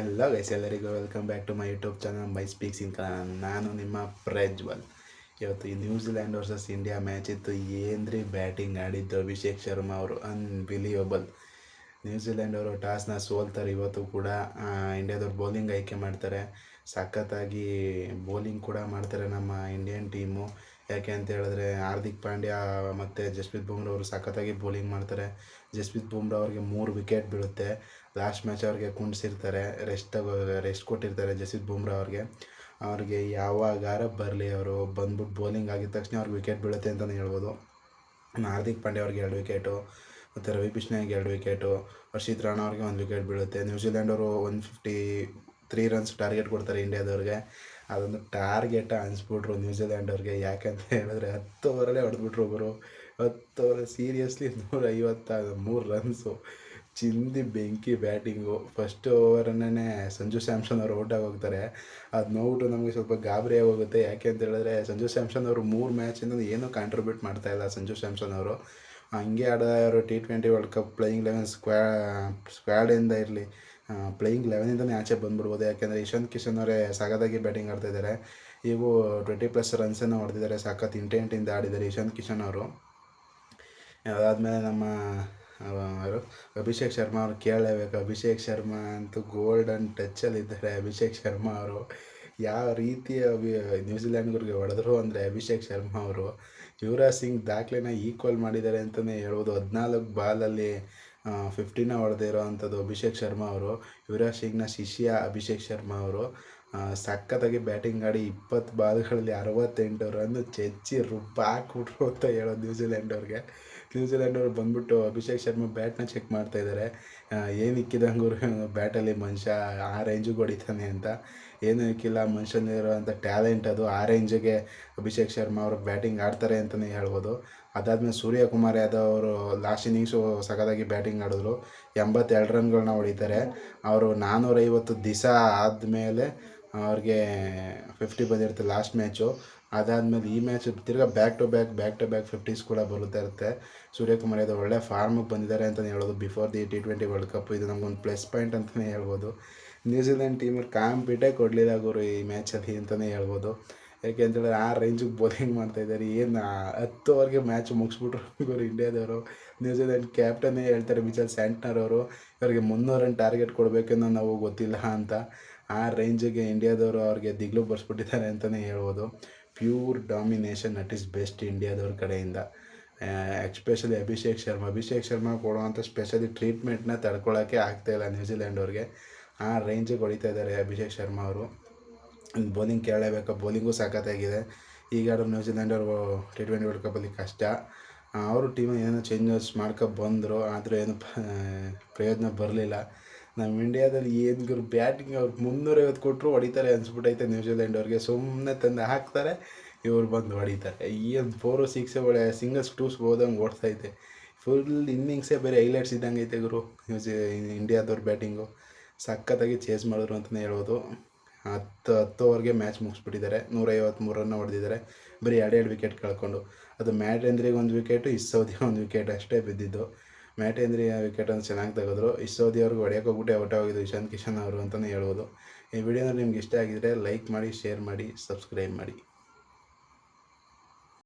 Hello guys, ಎಲ್ಲರಿಗೂ welcome back to my YouTube channel my speaks in Kannada. ನಾನು ನಿಮ್ಮ ಪ್ರಜ್ವಲ್. ಇವತ್ತು ಈ ನ್ಯೂಜಿಲ್ಯಾಂಡ್ ವರ್ಸಸ್ ಇಂಡಿಯಾ ಮ್ಯಾಚ್ ಇತ್ತು. ಏನ್ರಿ ಬ್ಯಾಟಿಂಗ್ ಆಡಿದ್ದು ಅಭಿಷೇಕ್ ಶರ್ಮಾ ಅವರು, ಅನ್ಬಿಲಿಯಬಲ್. ನ್ಯೂಜಿಲ್ಯಾಂಡ್ ಅವರು ಟಾಸ್ನ ಸೋಲ್ತಾರೆ. ಇವತ್ತು ಕೂಡ ಇಂಡಿಯಾದವ್ರು ಬೌಲಿಂಗ್ ಆಯ್ಕೆ ಮಾಡ್ತಾರೆ. ಸಖತ್ತಾಗಿ ಬೌಲಿಂಗ್ ಕೂಡ ಮಾಡ್ತಾರೆ ನಮ್ಮ ಇಂಡಿಯನ್ ಟೀಮು. ಯಾಕೆ ಅಂತ ಹೇಳಿದ್ರೆ ಹಾರ್ದಿಕ್ ಪಾಂಡ್ಯ ಮತ್ತು ಜಸ್ಪ್ರೀತ್ ಬುಮ್ರಾ ಅವರು ಸಖತ್ತಾಗಿ ಬೌಲಿಂಗ್ ಮಾಡ್ತಾರೆ. ಜಸ್ಪ್ರೀತ್ ಬುಮ್ರಾ ಅವ್ರಿಗೆ 3 ವಿಕೆಟ್ ಬೀಳುತ್ತೆ. ಲಾಸ್ಟ್ ಮ್ಯಾಚ್ ಅವ್ರಿಗೆ ಕುಂಡಿಸಿರ್ತಾರೆ, ರೆಸ್ಟ್ ಕೊಟ್ಟಿರ್ತಾರೆ ಜಸ್ಪ್ರೀತ್ ಬುಮ್ರಾ ಅವ್ರಿಗೆ ಯಾವಾಗಾರ ಬರಲಿ, ಅವರು ಬಂದ್ಬಿಟ್ಟು ಬೌಲಿಂಗ್ ಆಗಿದ ತಕ್ಷಣ ಅವ್ರಿಗೆ ವಿಕೆಟ್ ಬೀಳುತ್ತೆ ಅಂತಲೇ ಹೇಳ್ಬೋದು. ಹಾರ್ದಿಕ್ ಪಾಂಡ್ಯ ಅವ್ರಿಗೆ 2 ವಿಕೆಟು, ಮತ್ತು ರವಿ ಬಿಷ್ಣಯ್ಗೆ 2 ವಿಕೆಟು, ಹರ್ಷಿತ್ ರಾಣಾ ಅವ್ರಿಗೆ 1 ವಿಕೆಟ್ ಬೀಳುತ್ತೆ. ನ್ಯೂಜಿಲ್ಯಾಂಡ್ ಅವರು 153 ರನ್ಸ್ ಟಾರ್ಗೆಟ್ ಕೊಡ್ತಾರೆ ಇಂಡಿಯಾದವ್ರಿಗೆ. ಅದೊಂದು ಟಾರ್ಗೆಟ ಅನಿಸ್ಬಿಟ್ರು ನ್ಯೂಜಿಲ್ಯಾಂಡ್ ಅವ್ರಿಗೆ. ಯಾಕಂತ ಹೇಳಿದ್ರೆ 10 ಓವರಲ್ಲೇ ಹೊಡೆದ್ಬಿಟ್ರು ಒಬ್ಬರು. 10 ಓವರ್ ಸೀರಿಯಸ್ಲಿ 153 ರನ್ಸು. ಚಿಂದಿ ಬೆಂಕಿ ಬ್ಯಾಟಿಂಗು. ಫಸ್ಟ್ ಓವರನ್ನೇ ಸಂಜು ಸ್ಯಾಮ್ಸನ್ ಅವರು ಔಟ್ ಆಗೋಗ್ತಾರೆ. ಅದು ನೋಡ್ಬಿಟ್ಟು ನಮಗೆ ಸ್ವಲ್ಪ ಗಾಬರಿ ಆಗೋಗುತ್ತೆ. ಯಾಕೆ ಅಂತ ಹೇಳಿದ್ರೆ ಸಂಜು ಸ್ಯಾಮ್ಸನ್ ಅವರು 3 ಮ್ಯಾಚಿಂದ ಏನೂ ಕಾಂಟ್ರಿಬ್ಯೂಟ್ ಮಾಡ್ತಾಯಿಲ್ಲ. ಸಂಜು ಸ್ಯಾಮ್ಸನ್ ಅವರು ಹಂಗೆ ಆಡೋರು T20 ವರ್ಲ್ಡ್ ಕಪ್ ಪ್ಲೇಯಿಂಗ್ 11 ಸ್ಕ್ವಾಡಿಂದ ಇರಲಿ, ಪ್ಲೇಯಿಂಗ್ 11ಇಂದನೇ ಆಚೆ ಬಂದುಬಿಡ್ಬೋದು. ಯಾಕೆಂದರೆ ಇಶಾಂತ್ ಕಿಶನ್ ಅವರೇ ಸಗದಾಗಿ ಬ್ಯಾಟಿಂಗ್ ಆಡ್ತಾಯಿದ್ದಾರೆ. ಇವು 20+ ರನ್ಸನ್ನು ಹೊಡೆದಿದ್ದಾರೆ. ಸಖತ್ ಇಂಟೆಂಟಿಂದ ಆಡಿದ್ದಾರೆ ಇಶಾಂತ್ ಕಿಶನ್ ಅವರು. ಅದಾದಮೇಲೆ ನಮ್ಮ ಅಭಿಷೇಕ್ ಶರ್ಮಾ ಅವ್ರು ಕೇಳಲೇಬೇಕು. ಅಭಿಷೇಕ್ ಶರ್ಮಾ ಅಂತೂ ಗೋಲ್ಡನ್ ಟಚ್ಚಲ್ಲಿದ್ದಾರೆ. ಅಭಿಷೇಕ್ ಶರ್ಮಾ ಅವರು ಯಾವ ರೀತಿ ನ್ಯೂಜಿಲ್ಯಾಂಡ್ಗವ್ರಿಗೆ ಹೊಡೆದ್ರು ಅಂದರೆ ಅಭಿಷೇಕ್ ಶರ್ಮಾ ಅವರು ಯುವರಾಜ್ ಸಿಂಗ್ ದಾಖಲೆನ ಈಕ್ವಲ್ ಮಾಡಿದ್ದಾರೆ ಅಂತಲೇ ಹೇಳ್ಬೋದು. 14 ಬಾಲಲ್ಲಿ 50ನ ಹೊಡೆದಿರೋ ಅಂಥದ್ದು ಅಭಿಷೇಕ್ ಶರ್ಮಾ ಅವರು. ಯುವರಾಜ್ ಸಿಂಗ್ನ ಶಿಷ್ಯ ಅಭಿಷೇಕ್ ಶರ್ಮಾ ಅವರು ಸಖತ್ತಾಗಿ ಬ್ಯಾಟಿಂಗ್ ಆಡಿ 20 ಬಾಲ್ಗಳಲ್ಲಿ 68 ರನ್ ಚೆಚ್ಚಿ ರುಬ್ಬಾಕ್ಬಿಟ್ರು ಅಂತ ಹೇಳೋದು ನ್ಯೂಜಿಲ್ಯಾಂಡ್ ಅವ್ರು ಬಂದ್ಬಿಟ್ಟು ಅಭಿಷೇಕ್ ಶರ್ಮಾ ಬ್ಯಾಟ್ನ ಚೆಕ್ ಮಾಡ್ತಾಯಿದ್ದಾರೆ. ಏನು ಇಕ್ಕಿದಂಗೂ ಬ್ಯಾಟಲ್ಲಿ ಮನುಷ್ಯ ಆ ರೇಂಜಿಗೆ ಹೊಡಿತಾನೆ ಅಂತ. ಏನೂ ಇಕ್ಕಿಲ್ಲ, ಮನುಷ್ಯನಿರೋ ಅಂಥ ಟ್ಯಾಲೆಂಟ್ ಅದು. ಆ ರೇಂಜಿಗೆ ಅಭಿಷೇಕ್ ಶರ್ಮಾ ಅವರು ಬ್ಯಾಟಿಂಗ್ ಆಡ್ತಾರೆ ಅಂತಲೇ ಹೇಳ್ಬೋದು. ಅದಾದಮೇಲೆ ಸೂರ್ಯಕುಮಾರ್ ಯಾದವ್ ಅವರು ಲಾಸ್ಟ್ ಇನ್ನಿಂಗ್ಸು ಸಖತ್ತಾಗಿ ಬ್ಯಾಟಿಂಗ್ ಆಡಿದ್ರು. 82 ರನ್ಗಳನ್ನ ಹೊಡಿತಾರೆ. ಅವರು 450 ದಿವಸ ಆದಮೇಲೆ ಅವ್ರಿಗೆ 50 ಬಂದಿರುತ್ತೆ ಲಾಸ್ಟ್ ಮ್ಯಾಚು. ಅದಾದಮೇಲೆ ಈ ಮ್ಯಾಚ್ ತಿರ್ಗಾ ಬ್ಯಾಕ್ ಟು ಬ್ಯಾಕ್ 50s ಕೂಡ ಬರುತ್ತಾ ಇರುತ್ತೆ. ಸೂರ್ಯಕುಮಾರ್ ಯಾದವ್ ಒಳ್ಳೆ ಫಾರ್ಮಿಗೆ ಬಂದಿದ್ದಾರೆ ಅಂತಲೇ ಹೇಳೋದು before the T20 world cup. ಇದು ನಮಗೊಂದು ಪ್ಲಸ್ ಪಾಯಿಂಟ್ ಅಂತಲೇ ಹೇಳ್ಬೋದು. ನ್ಯೂಜಿಲ್ಯಾಂಡ್ ಟೀಮಲ್ಲಿ ಕಾಂಪಿಟೇ ಕೊಡಲಿಲ್ಲ ಗುರು ಈ ಮ್ಯಾಚಲ್ಲಿ ಅಂತಲೇ ಹೇಳ್ಬೋದು. ಯಾಕೆ ಅಂತೇಳಿದ್ರೆ ಆ ರೇಂಜಿಗೆ ಬೌಲಿಂಗ್ ಮಾಡ್ತಾಯಿದ್ದಾರೆ. ಏನು 10 ಓವರ್ಗೆ ಮ್ಯಾಚ್ ಮುಗಿಸ್ಬಿಟ್ರು ಗುರು ಇಂಡಿಯಾದವರು. ನ್ಯೂಜಿಲ್ಯಾಂಡ್ ಕ್ಯಾಪ್ಟನ್ನೇ ಹೇಳ್ತಾರೆ ಮಿಚೆಲ್ ಸ್ಯಾಂಟ್ನರ್ ಅವರು, ಇವರಿಗೆ 300 ರನ್ ಟಾರ್ಗೆಟ್ ಕೊಡಬೇಕನ್ನೋ ನಾವು ಗೊತ್ತಿಲ್ಲ ಅಂತ. ಆ ರೇಂಜಿಗೆ ಇಂಡಿಯಾದವರು ಅವ್ರಿಗೆ ದಿಗ್ಲು ಬರ್ಸ್ಬಿಟ್ಟಿದ್ದಾರೆ ಅಂತಲೇ ಹೇಳ್ಬೋದು. Pure domination at its best ಇಂಡಿಯಾದವ್ರ ಕಡೆಯಿಂದ. ಎಸ್ಪೆಷಲಿ ಅಭಿಷೇಕ್ ಶರ್ಮಾ ಕೊಡುವಂಥ ಸ್ಪೆಷಲಿ ಟ್ರೀಟ್ಮೆಂಟ್ನ ತಡ್ಕೊಳ್ಳೋಕ್ಕೆ ಆಗ್ತಾಯಿಲ್ಲ ನ್ಯೂಜಿಲ್ಯಾಂಡ್ ಅವ್ರಿಗೆ. ಆ ರೇಂಜಿಗೆ ಹೊಡಿತಾ ಇದ್ದಾರೆ ಅಭಿಷೇಕ್ ಶರ್ಮಾ ಅವರು. ಬೌಲಿಂಗ್ ಕೇಳಲೇಬೇಕು, ಬೌಲಿಂಗು ಸಖತ್ತಾಗಿದೆ. ಈಗ ನ್ಯೂಜಿಲ್ಯಾಂಡ್ ಅವರು T20 ವರ್ಲ್ಡ್ ಕಪ್ಪಲ್ಲಿ ಕಷ್ಟ. ಅವರು ಟೀಮ್ ಏನೋ ಚೇಂಜಸ್ ಬಂದರು, ಆದರೆ ಏನು ಪ್ರಯೋಜನ ಬರಲಿಲ್ಲ. ನಮ್ಮ ಇಂಡಿಯಾದಲ್ಲಿ ಏನು ಗುರು ಬ್ಯಾಟಿಂಗ್ ಅವ್ರು 350 ಕೊಟ್ಟರು ಹೊಡಿತಾರೆ ಅನಿಸ್ಬಿಟ್ಟೈತೆ ನ್ಯೂಜಿಲ್ಯಾಂಡ್ ಅವ್ರಿಗೆ. ಸುಮ್ಮನೆ ತಂದು ಹಾಕ್ತಾರೆ, ಇವ್ರು ಬಂದು ಹೊಡಿತಾರೆ. ಏನು 4 6 ಸಿಂಗಲ್ಸ್ 2s ಹೋದಂಗೆ ಓಡ್ತೈತೆ. ಫುಲ್ ಇನ್ನಿಂಗ್ಸೇ ಬೇರೆ ಹೈಲೈಟ್ಸ್ ಇದ್ದಂಗೆ ಐತೆ ಗುರು ಇಂಡಿಯಾದವ್ರ ಬ್ಯಾಟಿಂಗು. ಸಖತ್ತಾಗಿ ಚೇಸ್ ಮಾಡಿದ್ರು ಅಂತಲೇ ಹೇಳ್ಬೋದು. 10 ಓವರ್ಗೆ ಮ್ಯಾಚ್ ಮುಗಿಸ್ಬಿಟ್ಟಿದ್ದಾರೆ. 153 ರನ್ ಹೊಡೆದಿದ್ದಾರೆ, ಬರೀ 2 ವಿಕೆಟ್ ಕಳ್ಕೊಂಡು. ಅದು ಮ್ಯಾಟ್ ಹೆನ್ರಿಗೆ 1 ವಿಕೆಟು, ಇಸ್ಸೌದಿ 1 ವಿಕೆಟ್ ಅಷ್ಟೇ ಬಿದ್ದಿದ್ದು. ಮ್ಯಾಟ್ ಹೆನ್ರಿ ವಿಕೆಟನ್ನು ಚೆನ್ನಾಗಿ ತೆಗೆದ್ರು. ಇಸ್ಸೌದಿ ಅವ್ರಿಗೆ ಹೊಡೆಯೋಕೆ ಹೋಗ್ಬಿಟ್ಟು ಔಟ್ ಆಗಿದ್ದು ಇಶಾಂತ್ ಕಿಶನ್ ಅವರು ಅಂತಲೇ ಹೇಳ್ಬೋದು. ಈ ವಿಡಿಯೋನ ನಿಮ್ಗೆ ಇಷ್ಟ ಆಗಿದ್ರೆ ಲೈಕ್ ಮಾಡಿ, ಶೇರ್ ಮಾಡಿ, ಸಬ್ಸ್ಕ್ರೈಬ್ ಮಾಡಿ.